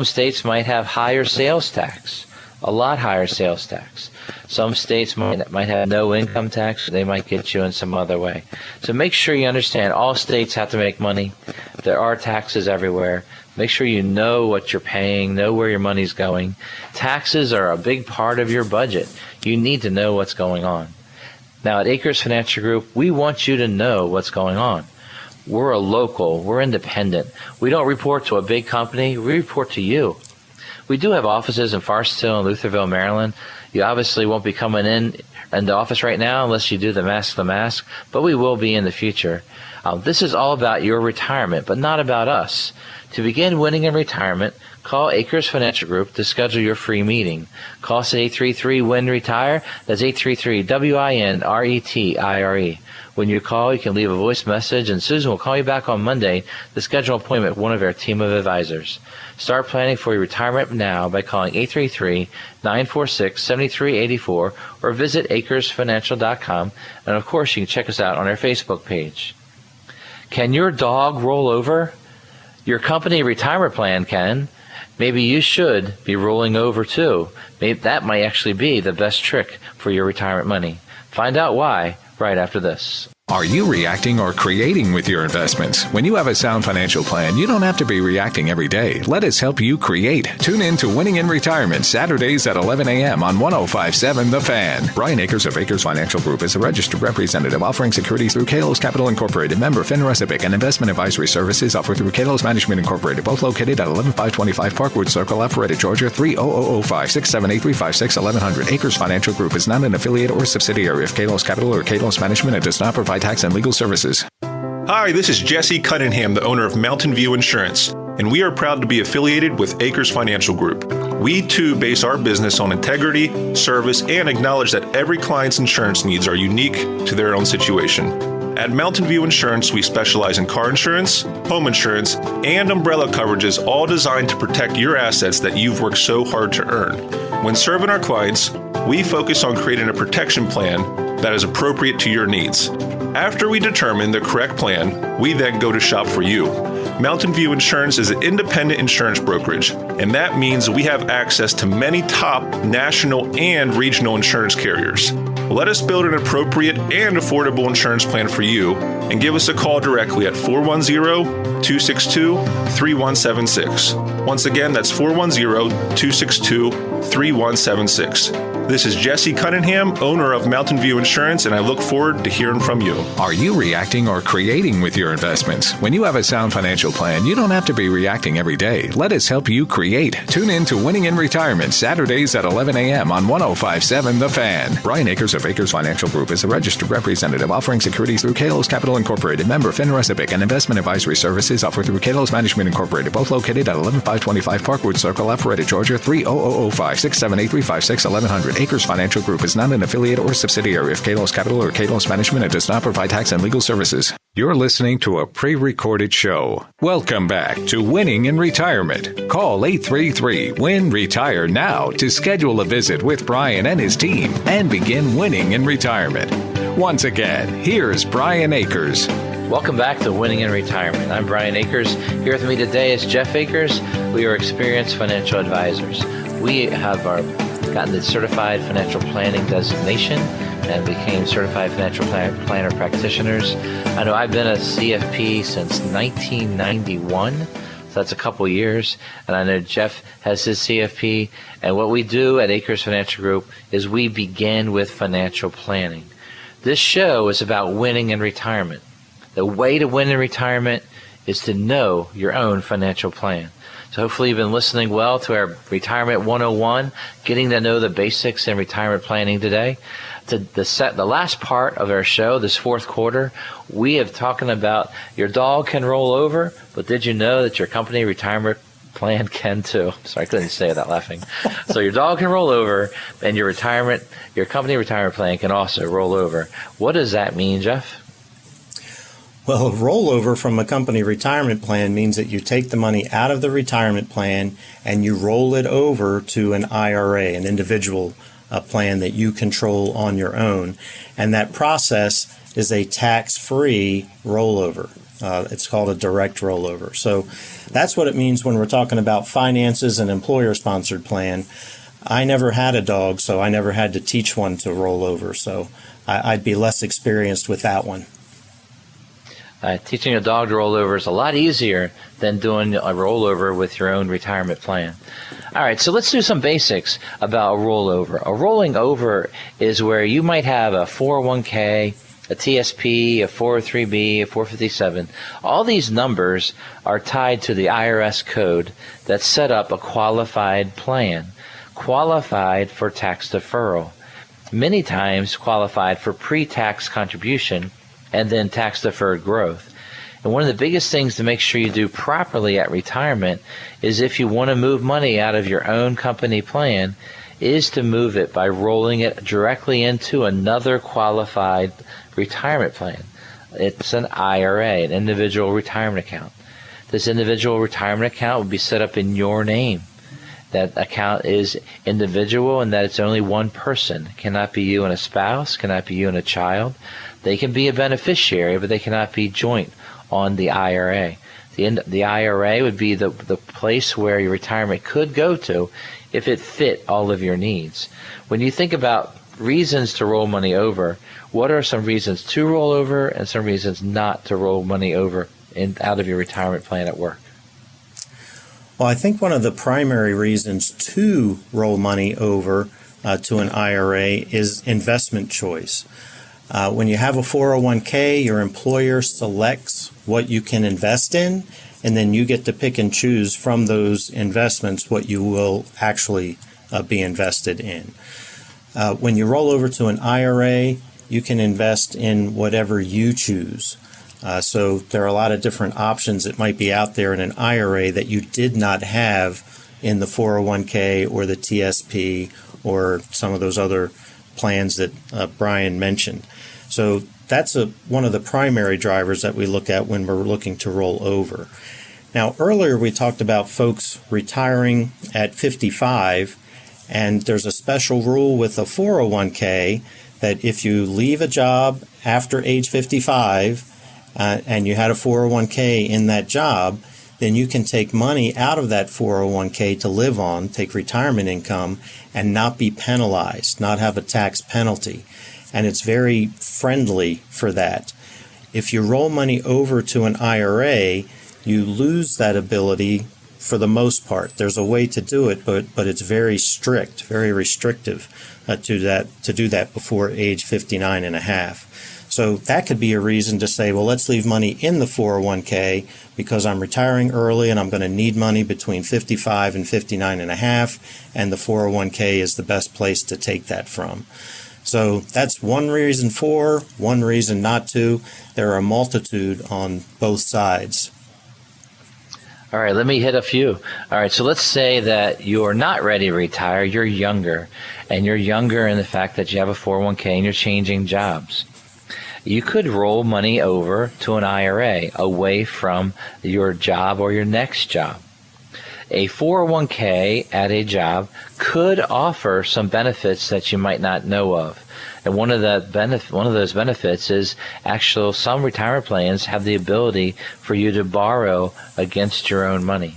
states might have higher sales tax, a lot higher sales tax. Some states might have no income tax. They might get you in some other way. So make sure you understand all states have to make money. There are taxes everywhere. Make sure you know what you're paying, know where your money's going. Taxes are a big part of your budget. You need to know what's going on. Now at Acres Financial Group, we want you to know what's going on. We're a local. We're independent. We don't report to a big company. We report to you. We do have offices in Forest Hill and Lutherville, Maryland. You obviously won't be coming in the office right now unless you do the mask, but we will be in the future. This is all about your retirement, but not about us. To begin winning in retirement, call Acres Financial Group to schedule your free meeting. Call us at 833-WIN-RETIRE. That's 833-WIN-RETIRE. When you call, you can leave a voice message, and Susan will call you back on Monday to schedule an appointment with one of our team of advisors. Start planning for your retirement now by calling 833-946-7384 or visit acresfinancial.com. And, of course, you can check us out on our Facebook page. Can your dog roll over? Your company retirement plan can. Maybe you should be rolling over too. Maybe that might actually be the best trick for your retirement money. Find out why right after this. Are you reacting or creating with your investments? When you have a sound financial plan, you don't have to be reacting every day. Let us help you create. Tune in to Winning in Retirement, Saturdays at 11 a.m. on 105.7 The Fan. Brian Akers of Akers Financial Group is a registered representative offering securities through Kalos Capital Incorporated, member FINRA SIPC, and investment advisory services offered through Kalos Management Incorporated, both located at 11525 Parkwood Circle, Alpharetta, Georgia, 30005 678 1100. Akers Financial Group is not an affiliate or subsidiary of Kalos Capital or Kalos Management and does not provide tax and legal services. Hi, this is Jesse Cunningham, the owner of Mountain View Insurance, and we are proud to be affiliated with Acres Financial Group. We, too, base our business on integrity, service, and acknowledge that every client's insurance needs are unique to their own situation. At Mountain View Insurance, we specialize in car insurance, home insurance, and umbrella coverages, all designed to protect your assets that you've worked so hard to earn. When serving our clients, we focus on creating a protection plan that is appropriate to your needs. After we determine the correct plan, we then go to shop for you. Mountain View Insurance is an independent insurance brokerage, and that means we have access to many top national and regional insurance carriers. Let us build an appropriate and affordable insurance plan for you, and give us a call directly at 410-262-3176. Once again, that's 410-262-3176. This is Jesse Cunningham, owner of Mountain View Insurance, and I look forward to hearing from you. Are you reacting or creating with your investments? When you have a sound financial plan, you don't have to be reacting every day. Let us help you create. Tune in to Winning in Retirement, Saturdays at 11 a.m. on 105.7 The Fan. Brian Akers of Akers Financial Group is a registered representative offering securities through Kalos Capital Incorporated, member FINRA SIPC, and investment advisory services offered through Kalos Management Incorporated, both located at 11525 Parkwood Circle, Alpharetta, Georgia, 30005 678-356 1100. Akers Financial Group is not an affiliate or subsidiary of Kalos Capital or Kalos Management and does not provide tax and legal services. You're listening to a pre-recorded show. Welcome back to Winning in Retirement. Call 833-WIN-RETIRE now to schedule a visit with Brian and his team and begin winning in retirement. Once again, here's Brian Akers. Welcome back to Winning in Retirement. I'm Brian Akers. Here with me today is Jeff Akers. We are experienced financial advisors. We have gotten the Certified Financial Planning designation and became Certified Financial Planner practitioners. I know I've been a CFP since 1991, so that's a couple years. And I know Jeff has his CFP. And what we do at Akers Financial Group is we begin with financial planning. This show is about winning in retirement. The way to win in retirement is to know your own financial plan. So hopefully you've been listening well to our Retirement 101, getting to know the basics in retirement planning today. The last part of our show, this fourth quarter, we have talking about your dog can roll over, but did you know that your company retirement plan can too? Sorry, I couldn't say it without laughing. So your dog can roll over, and your company retirement plan can also roll over. What does that mean, Jeff? Well, a rollover from a company retirement plan means that you take the money out of the retirement plan and you roll it over to an IRA, an individual plan that you control on your own. And that process is a tax-free rollover. It's called a direct rollover. So that's what it means when we're talking about finances and employer-sponsored plan. I never had a dog, so I never had to teach one to roll over. So I'd be less experienced with that one. Teaching a dog to roll over is a lot easier than doing a rollover with your own retirement plan. All right, so let's do some basics about a rollover. A rolling over is where you might have a 401k, a TSP, a 403b, a 457. All these numbers are tied to the IRS code that set up a qualified plan, qualified for tax deferral, many times qualified for pre-tax contribution, and then tax-deferred growth. And one of the biggest things to make sure you do properly at retirement is if you want to move money out of your own company plan, is to move it by rolling it directly into another qualified retirement plan. It's an IRA, an individual retirement account. This individual retirement account would be set up in your name. That account is individual and that it's only one person. It cannot be you and a spouse, cannot be you and a child. They can be a beneficiary, but they cannot be joint on the IRA. The IRA would be the place where your retirement could go to if it fit all of your needs. When you think about reasons to roll money over, what are some reasons to roll over and some reasons not to roll money over out of your retirement plan at work? Well, I think one of the primary reasons to roll money over to an IRA is investment choice. When you have a 401k, your employer selects what you can invest in, and then you get to pick and choose from those investments what you will actually be invested in. When you roll over to an IRA, you can invest in whatever you choose. So there are a lot of different options that might be out there in an IRA that you did not have in the 401k or the TSP or some of those other plans that Brian mentioned. So that's one of the primary drivers that we look at when we're looking to roll over. Now, earlier we talked about folks retiring at 55, and there's a special rule with a 401k that if you leave a job after age 55 and you had a 401k in that job, then you can take money out of that 401k to live on, take retirement income, and not be penalized, not have a tax penalty. And it's very friendly for that. If you roll money over to an IRA, you lose that ability for the most part. There's a way to do it, but it's very strict, very restrictive to do that before age 59 and a half. So that could be a reason to say, well, let's leave money in the 401k because I'm retiring early and I'm going to need money between 55 and 59 and a half, and the 401k is the best place to take that from. So that's one reason for, one reason not to. There are a multitude on both sides. All right, let me hit a few. All right, so let's say that you're not ready to retire, you're younger, and you're younger in the fact that you have a 401k and you're changing jobs. You could roll money over to an IRA away from your job or your next job. A 401k at a job could offer some benefits that you might not know of. And one of those benefits is actually some retirement plans have the ability for you to borrow against your own money.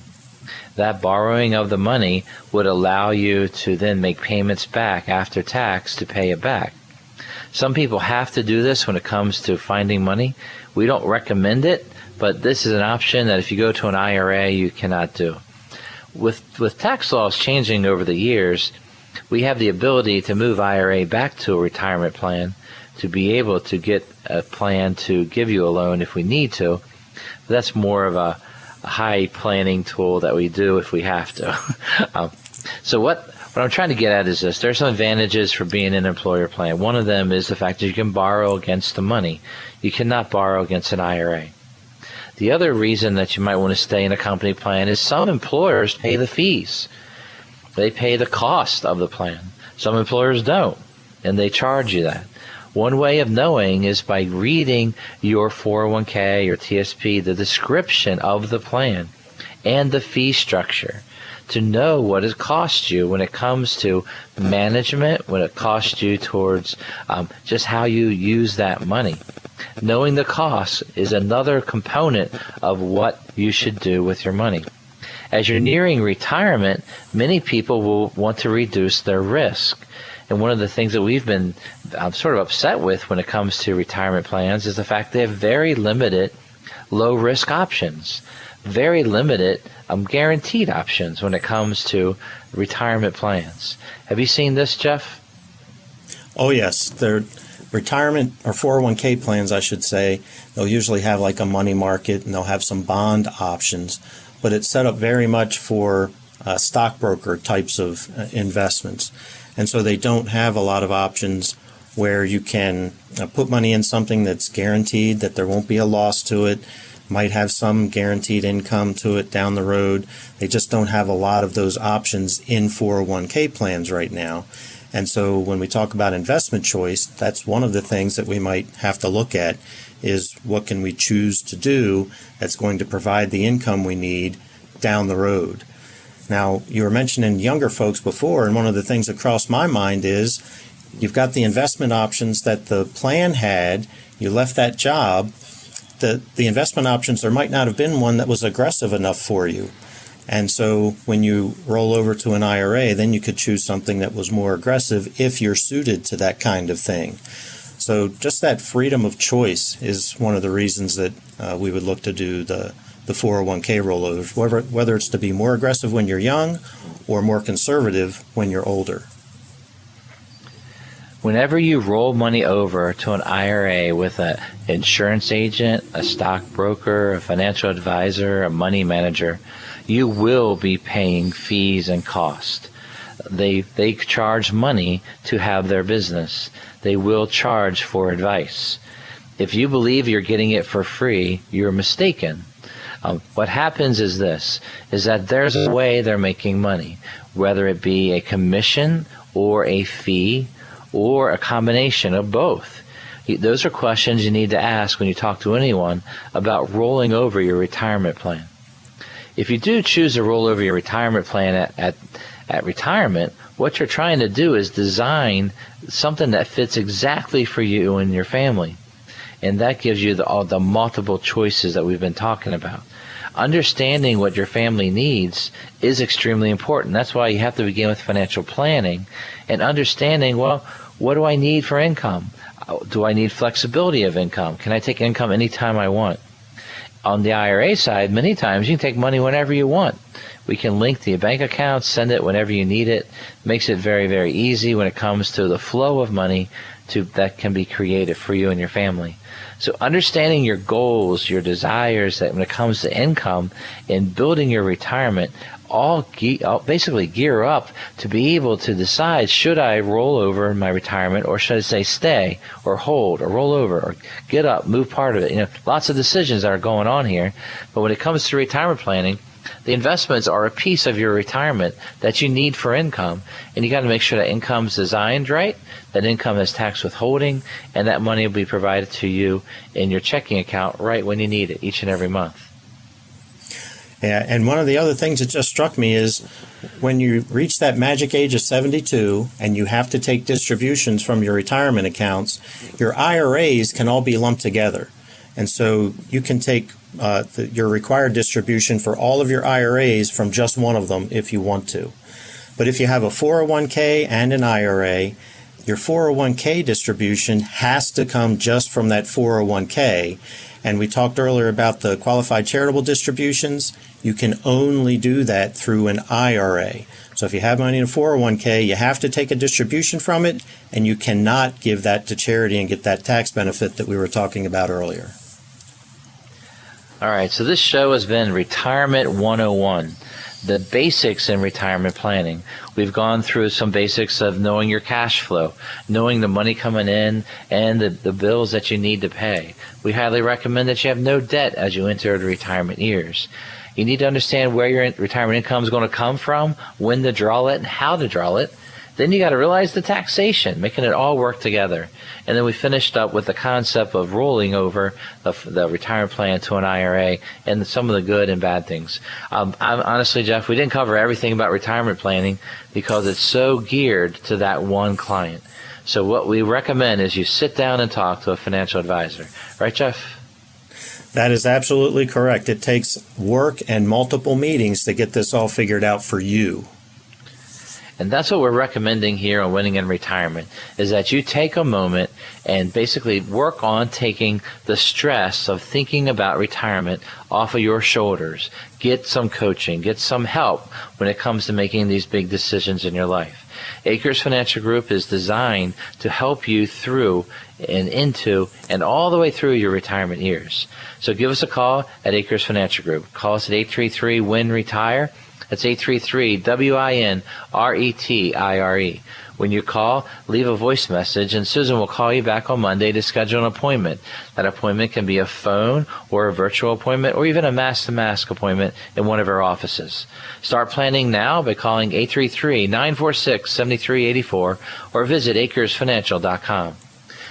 That borrowing of the money would allow you to then make payments back after tax to pay it back. Some people have to do this when it comes to finding money. We don't recommend it, but this is an option that if you go to an IRA, you cannot do. With tax laws changing over the years, we have the ability to move IRA back to a retirement plan to be able to get a plan to give you a loan if we need to. But that's more of a high planning tool that we do if we have to. So what I'm trying to get at is this. There's some advantages for being in an employer plan. One of them is the fact that you can borrow against the money. You cannot borrow against an IRA. The other reason that you might want to stay in a company plan is some employers pay the fees. They pay the cost of the plan. Some employers don't, and they charge you that. One way of knowing is by reading your 401k or TSP, the description of the plan and the fee structure, to know what it costs you when it comes to management, when it costs you towards just how you use that money. Knowing the cost is another component of what you should do with your money. As you're nearing retirement, many people will want to reduce their risk. And one of the things that we've been sort of upset with when it comes to retirement plans is the fact they have very limited low-risk options, very limited guaranteed options when it comes to retirement plans. Have you seen this, Jeff? Oh, yes. They're retirement or 401k plans, I should say. They'll usually have like a money market and they'll have some bond options, but it's set up very much for stockbroker types of investments. And so they don't have a lot of options where you can put money in something that's guaranteed, that there won't be a loss to it, might have some guaranteed income to it down the road. They just don't have a lot of those options in 401k plans right now. And so when we talk about investment choice, that's one of the things that we might have to look at is what can we choose to do that's going to provide the income we need down the road. Now, you were mentioning younger folks before, and one of the things that crossed my mind is you've got the investment options that the plan had, you left that job, the investment options, there might not have been one that was aggressive enough for you. And so when you roll over to an IRA, then you could choose something that was more aggressive if you're suited to that kind of thing. So just that freedom of choice is one of the reasons that we would look to do the 401k rollovers, whether it's to be more aggressive when you're young or more conservative when you're older. Whenever you roll money over to an IRA with an insurance agent, a stockbroker, a financial advisor, a money manager, you will be paying fees and costs. They charge money to have their business. They will charge for advice. If you believe you're getting it for free, you're mistaken. What happens is that there's a way they're making money, whether it be a commission or a fee or a combination of both. Those are questions you need to ask when you talk to anyone about rolling over your retirement plan. If you do choose to roll over your retirement plan at retirement, what you're trying to do is design something that fits exactly for you and your family. And that gives you all the multiple choices that we've been talking about. Understanding what your family needs is extremely important. That's why you have to begin with financial planning and understanding, well, what do I need for income? Do I need flexibility of income? Can I take income anytime I want? On the IRA side, many times you can take money whenever you want. We can link to your bank account, send it whenever you need it. Makes it very, very easy when it comes to the flow of money that can be created for you and your family. So understanding your goals, your desires, that when it comes to income and building your retirement, all basically gear up to be able to decide, should I roll over in my retirement, or should I say stay or hold or roll over or get up, move part of it. Lots of decisions that are going on here. But when it comes to retirement planning, the investments are a piece of your retirement that you need for income, and you got to make sure that income's designed right, that income has tax withholding, and that money will be provided to you in your checking account right when you need it each and every month. Yeah, and one of the other things that just struck me is when you reach that magic age of 72 and you have to take distributions from your retirement accounts, your IRAs can all be lumped together. And so you can take your required distribution for all of your IRAs from just one of them if you want to. But if you have a 401k and an IRA, your 401k distribution has to come just from that 401k. And we talked earlier about the qualified charitable distributions. You can only do that through an IRA. So if you have money in a 401k, you have to take a distribution from it, and you cannot give that to charity and get that tax benefit that we were talking about earlier. All right, so this show has been Retirement 101, the basics in retirement planning. We've gone through some basics of knowing your cash flow, knowing the money coming in, and the bills that you need to pay. We highly recommend that you have no debt as you enter the retirement years. You need to understand where your retirement income is going to come from, when to draw it, and how to draw it. Then you got to realize the taxation, making it all work together. And then we finished up with the concept of rolling over the retirement plan to an IRA and some of the good and bad things. Honestly, Jeff, we didn't cover everything about retirement planning because it's so geared to that one client. So what we recommend is you sit down and talk to a financial advisor. Right, Jeff? That is absolutely correct. It takes work and multiple meetings to get this all figured out for you. And that's what we're recommending here on Winning in Retirement, is that you take a moment and basically work on taking the stress of thinking about retirement off of your shoulders. Get some coaching, get some help when it comes to making these big decisions in your life. Acres Financial Group is designed to help you through and into and all the way through your retirement years. So give us a call at Acres Financial Group. Call us at 833-WIN-RETIRE. That's 833-WIN-RETIRE. When you call, leave a voice message, and Susan will call you back on Monday to schedule an appointment. That appointment can be a phone or a virtual appointment or even a mask-to-mask appointment in one of our offices. Start planning now by calling 833-946-7384 or visit acresfinancial.com.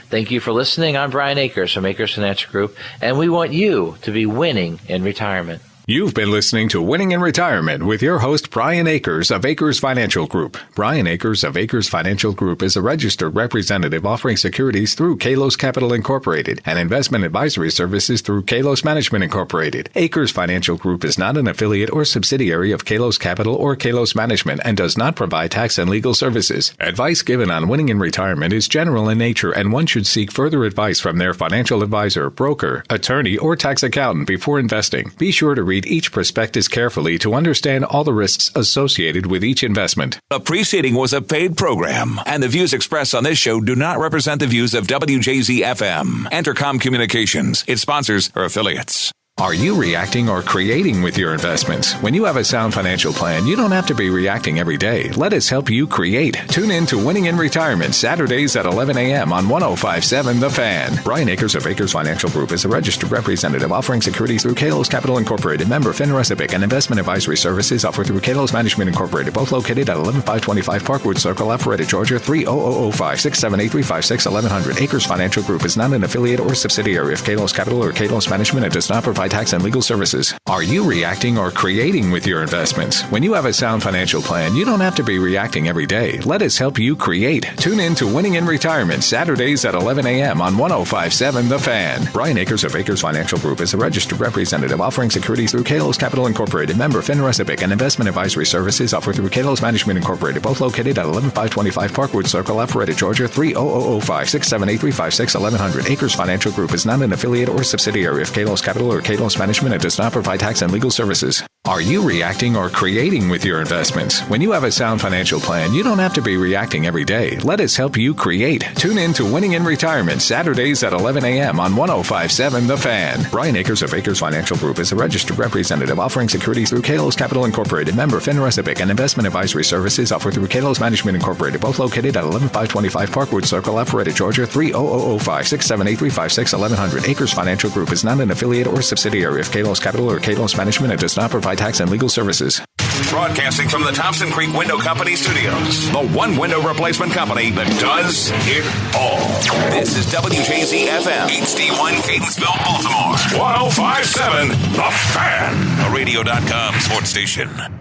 Thank you for listening. I'm Brian Akers from Akers Financial Group, and we want you to be winning in retirement. You've been listening to Winning in Retirement with your host, Brian Akers of Akers Financial Group. Brian Akers of Akers Financial Group is a registered representative offering securities through Kalos Capital Incorporated and investment advisory services through Kalos Management Incorporated. Akers Financial Group is not an affiliate or subsidiary of Kalos Capital or Kalos Management and does not provide tax and legal services. Advice given on Winning in Retirement is general in nature, and one should seek further advice from their financial advisor, broker, attorney, or tax accountant before investing. Be sure to read each prospectus carefully to understand all the risks associated with each investment. The preceding was a paid program, and the views expressed on this show do not represent the views of WJZ-FM, Entercom Communications, its sponsors, or affiliates. Are you reacting or creating with your investments? When you have a sound financial plan, you don't have to be reacting every day. Let us help you create. Tune in to Winning in Retirement, Saturdays at 11 a.m. on 105.7 The Fan. Brian Akers of Akers Financial Group is a registered representative offering securities through Kalos Capital Incorporated, member FINRA SIPC, and investment advisory services offered through Kalos Management Incorporated, both located at 11525 Parkwood Circle, Alpharetta, Georgia, 30005 678-356-1100. Akers Financial Group is not an affiliate or subsidiary of Kalos Capital or Kalos Management and does not provide tax and legal services. Are you reacting or creating with your investments? When you have a sound financial plan, you don't have to be reacting every day. Let us help you create. Tune in to Winning in Retirement, Saturdays at 11 a.m. on 105.7 The Fan. Brian Akers of Akers Financial Group is a registered representative offering securities through Kalos Capital Incorporated, member FINRA SIPC, and investment advisory services offered through Kalos Management Incorporated, both located at 11525 Parkwood Circle, Alpharetta, Georgia, 30005 678-356-1100. Akers Financial Group is not an affiliate or subsidiary of Kalos Capital or Kalos Management and does not provide tax and legal services. Are you reacting or creating with your investments? When you have a sound financial plan, you don't have to be reacting every day. Let us help you create. Tune in to Winning in Retirement, Saturdays at 11 a.m. on 105.7 The Fan. Brian Akers of Akers Financial Group is a registered representative offering securities through Kalos Capital Incorporated, member FINRA SIPC, and investment advisory services offered through Kalos Management Incorporated, both located at 11525 Parkwood Circle, Alpharetta, Georgia, 30005 678 1100. Akers Financial Group is not an affiliate or subsidiary of Kalos Capital or Kalos Management and does not provide tax and legal services. Broadcasting from the Thompson Creek Window Company studios, the one window replacement company that does it all. This is WJZ FM, HD1 Catonsville, Baltimore. 105.7 The Fan, a radio.com sports station.